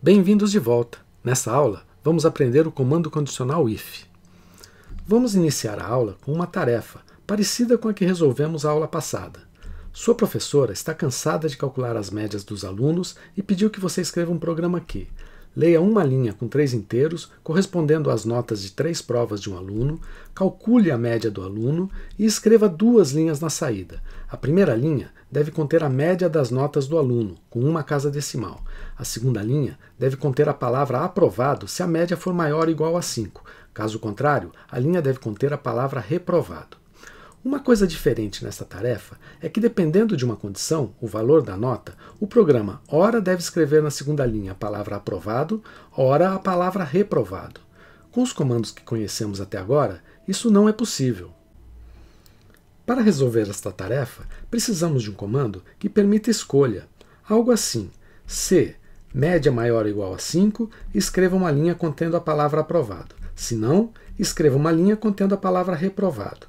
Bem-vindos de volta! Nessa aula, vamos aprender o comando condicional if. Vamos iniciar a aula com uma tarefa, parecida com a que resolvemos a aula passada. Sua professora está cansada de calcular as médias dos alunos e pediu que você escreva um programa que leia uma linha com 3 inteiros, correspondendo às notas de 3 provas de um aluno, calcule a média do aluno e escreva 2 linhas na saída. A primeira linha deve conter a média das notas do aluno, com uma casa decimal. A segunda linha deve conter a palavra aprovado se a média for maior ou igual a 5. Caso contrário, a linha deve conter a palavra reprovado. Uma coisa diferente nesta tarefa é que, dependendo de uma condição, o valor da nota, o programa ora deve escrever na segunda linha a palavra aprovado, ora a palavra reprovado. Com os comandos que conhecemos até agora, isso não é possível. Para resolver esta tarefa, precisamos de um comando que permita escolha. Algo assim: se média maior ou igual a 5, escreva uma linha contendo a palavra aprovado. Se não, escreva uma linha contendo a palavra reprovado.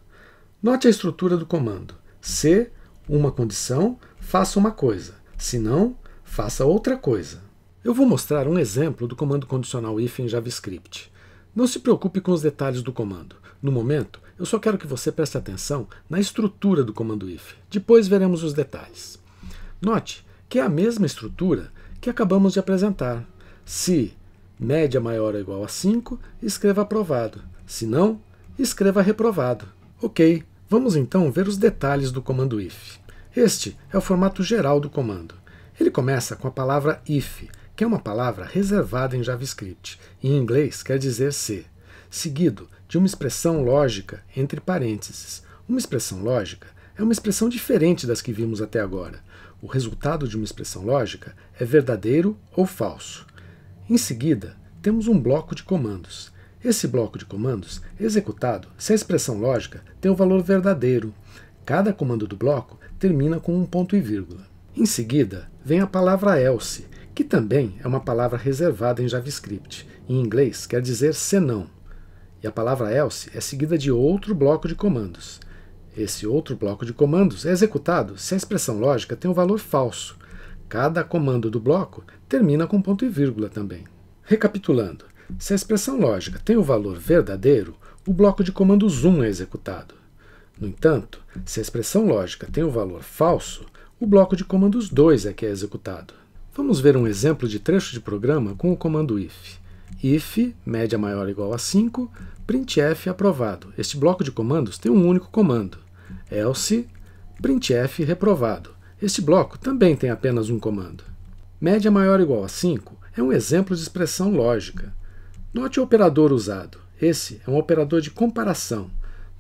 Note a estrutura do comando. Se uma condição, faça uma coisa. Se não, faça outra coisa. Eu vou mostrar um exemplo do comando condicional if em JavaScript. Não se preocupe com os detalhes do comando. No momento, eu só quero que você preste atenção na estrutura do comando if. Depois veremos os detalhes. Note que é a mesma estrutura que acabamos de apresentar. Se média maior ou igual a 5, escreva aprovado. Se não, escreva reprovado. Ok, vamos então ver os detalhes do comando if. Este é o formato geral do comando. Ele começa com a palavra if, que é uma palavra reservada em JavaScript, e em inglês quer dizer se, seguido de uma expressão lógica entre parênteses. Uma expressão lógica é uma expressão diferente das que vimos até agora. O resultado de uma expressão lógica é verdadeiro ou falso. Em seguida, temos um bloco de comandos. Esse bloco de comandos é executado se a expressão lógica tem o valor verdadeiro. Cada comando do bloco termina com um ponto e vírgula. Em seguida, vem a palavra else, que também é uma palavra reservada em JavaScript. Em inglês, quer dizer senão. E a palavra else é seguida de outro bloco de comandos. Esse outro bloco de comandos é executado se a expressão lógica tem um valor falso. Cada comando do bloco termina com ponto e vírgula também. Recapitulando, se a expressão lógica tem o valor verdadeiro, o bloco de comandos 1 é executado. No entanto, se a expressão lógica tem o valor falso, o bloco de comandos 2 é que é executado. Vamos ver um exemplo de trecho de programa com o comando if. If, média maior ou igual a 5, printf aprovado. Este bloco de comandos tem um único comando. Else, printf reprovado. Este bloco também tem apenas um comando. Média maior ou igual a 5 é um exemplo de expressão lógica. Note o operador usado. Esse é um operador de comparação.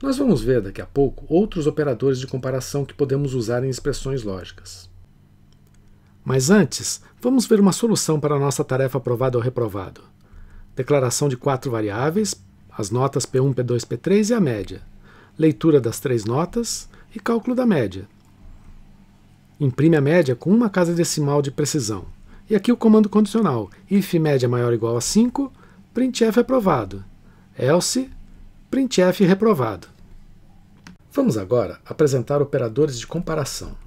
Nós vamos ver daqui a pouco outros operadores de comparação que podemos usar em expressões lógicas. Mas antes, vamos ver uma solução para a nossa tarefa aprovado ou reprovado. Declaração de 4 variáveis, as notas P1, P2, P3 e a média. Leitura das 3 notas e cálculo da média. Imprime a média com uma casa decimal de precisão. E aqui o comando condicional, if média maior ou igual a 5, printf aprovado. Else, printf reprovado. Vamos agora apresentar operadores de comparação.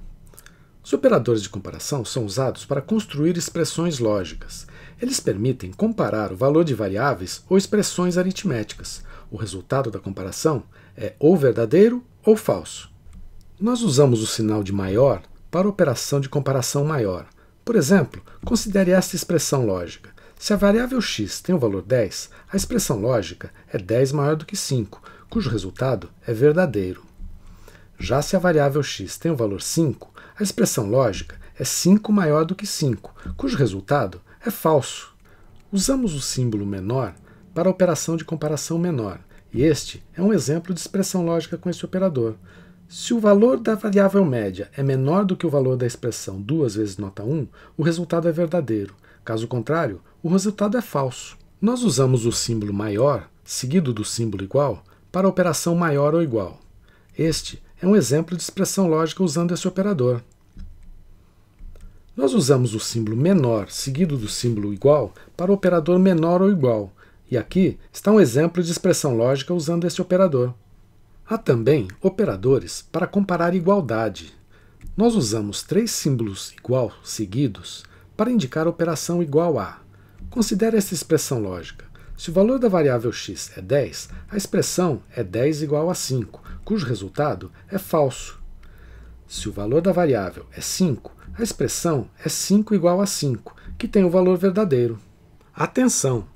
Os operadores de comparação são usados para construir expressões lógicas. Eles permitem comparar o valor de variáveis ou expressões aritméticas. O resultado da comparação é ou verdadeiro ou falso. Nós usamos o sinal de maior para a operação de comparação maior. Por exemplo, considere esta expressão lógica. Se a variável x tem o valor 10, a expressão lógica é 10 maior do que 5, cujo resultado é verdadeiro. Já se a variável x tem o valor 5, a expressão lógica é 5 maior do que 5, cujo resultado é falso. Usamos o símbolo menor para a operação de comparação menor, e este é um exemplo de expressão lógica com esse operador. Se o valor da variável média é menor do que o valor da expressão 2 vezes nota 1, o resultado é verdadeiro. Caso contrário, o resultado é falso. Nós usamos o símbolo maior, seguido do símbolo igual, para a operação maior ou igual. Este é um exemplo de expressão lógica usando esse operador. Nós usamos o símbolo menor, seguido do símbolo igual, para o operador menor ou igual. E aqui está um exemplo de expressão lógica usando esse operador. Há também operadores para comparar igualdade. Nós usamos 3 símbolos igual seguidos para indicar a operação igual a. Considere essa expressão lógica. Se o valor da variável x é 10, a expressão é 10 igual a 5, cujo resultado é falso. Se o valor da variável é 5, a expressão é 5 igual a 5, que tem o valor verdadeiro. Atenção!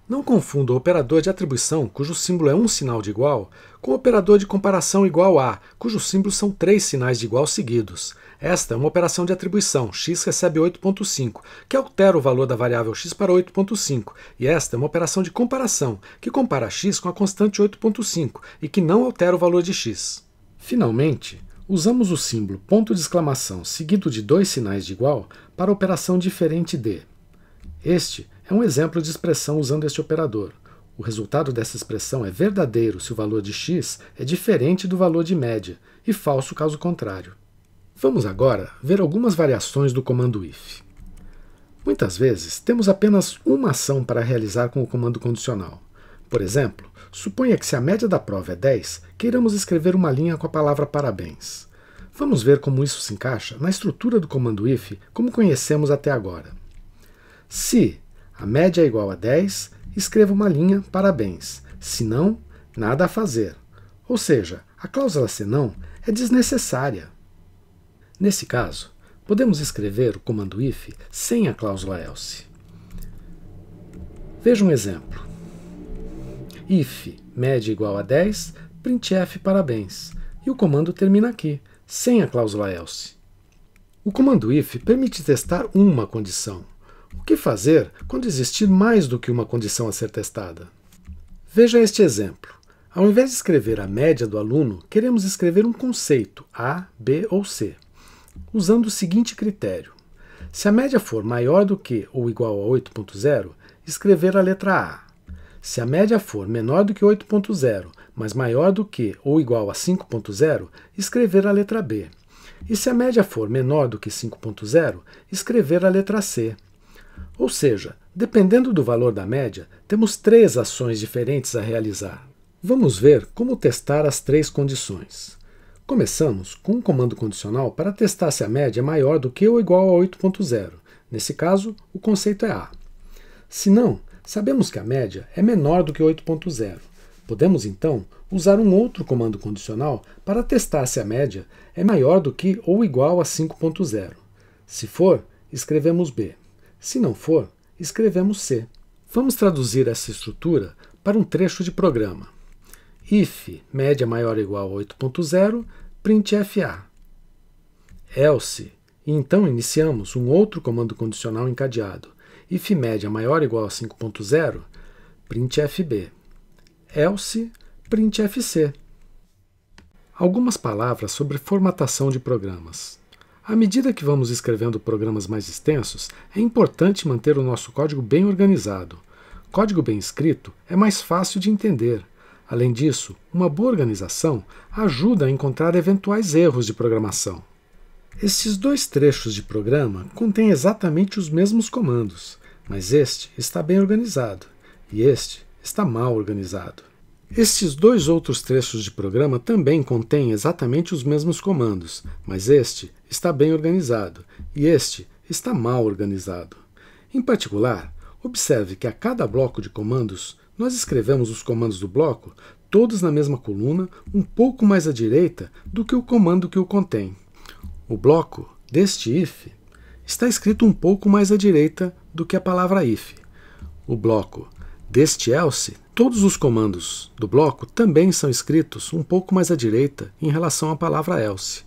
Não confunda o operador de atribuição, cujo símbolo é um sinal de igual, com o operador de comparação igual a, cujos símbolos são 3 sinais de igual seguidos. Esta é uma operação de atribuição, x recebe 8,5, que altera o valor da variável x para 8,5, e esta é uma operação de comparação, que compara x com a constante 8,5 e que não altera o valor de x. Finalmente, usamos o símbolo ponto de exclamação seguido de 2 sinais de igual para a operação diferente de. Este é um exemplo de expressão usando este operador. O resultado dessa expressão é verdadeiro se o valor de x é diferente do valor de média, e falso caso contrário. Vamos agora ver algumas variações do comando if. Muitas vezes, temos apenas uma ação para realizar com o comando condicional. Por exemplo, suponha que se a média da prova é 10, queiramos escrever uma linha com a palavra parabéns. Vamos ver como isso se encaixa na estrutura do comando if, como conhecemos até agora. Se a média é igual a 10, escreva uma linha parabéns. Se não, nada a fazer. Ou seja, a cláusula senão é desnecessária. Nesse caso, podemos escrever o comando if sem a cláusula else. Veja um exemplo. If média igual a 10, printf parabéns. E o comando termina aqui, sem a cláusula else. O comando if permite testar uma condição. O que fazer quando existir mais do que uma condição a ser testada? Veja este exemplo. Ao invés de escrever a média do aluno, queremos escrever um conceito, A, B ou C, usando o seguinte critério. Se a média for maior do que ou igual a 8.0, escrever a letra A. Se a média for menor do que 8.0, mas maior do que ou igual a 5.0, escrever a letra B. E se a média for menor do que 5.0, escrever a letra C. Ou seja, dependendo do valor da média, temos 3 ações diferentes a realizar. Vamos ver como testar as 3 condições. Começamos com um comando condicional para testar se a média é maior do que ou igual a 8.0. Nesse caso, o conceito é A. Se não, sabemos que a média é menor do que 8.0. Podemos, então, usar um outro comando condicional para testar se a média é maior do que ou igual a 5.0. Se for, escrevemos B. Se não for, escrevemos C. Vamos traduzir essa estrutura para um trecho de programa. If média maior ou igual a 8.0, printf A. Else, e então iniciamos um outro comando condicional encadeado. If média maior ou igual a 5.0, printf B. Else, printf C. Algumas palavras sobre formatação de programas. À medida que vamos escrevendo programas mais extensos, é importante manter o nosso código bem organizado. Código bem escrito é mais fácil de entender. Além disso, uma boa organização ajuda a encontrar eventuais erros de programação. Estes 2 trechos de programa contêm exatamente os mesmos comandos, mas este está bem organizado e este está mal organizado. Estes 2 outros trechos de programa também contêm exatamente os mesmos comandos, mas este está bem organizado e este está mal organizado. Em particular, observe que a cada bloco de comandos, nós escrevemos os comandos do bloco todos na mesma coluna, um pouco mais à direita do que o comando que o contém. O bloco deste if está escrito um pouco mais à direita do que a palavra if. O bloco deste else, todos os comandos do bloco também são escritos um pouco mais à direita em relação à palavra else.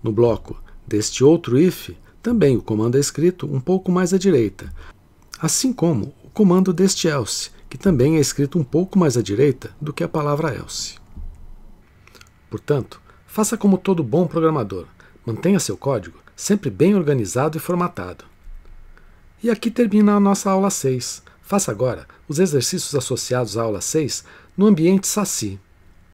No bloco deste outro if, também o comando é escrito um pouco mais à direita, assim como o comando deste else, que também é escrito um pouco mais à direita do que a palavra else. Portanto, faça como todo bom programador, mantenha seu código sempre bem organizado e formatado. E aqui termina a nossa aula 6. Faça agora os exercícios associados à aula 6 no ambiente Saci.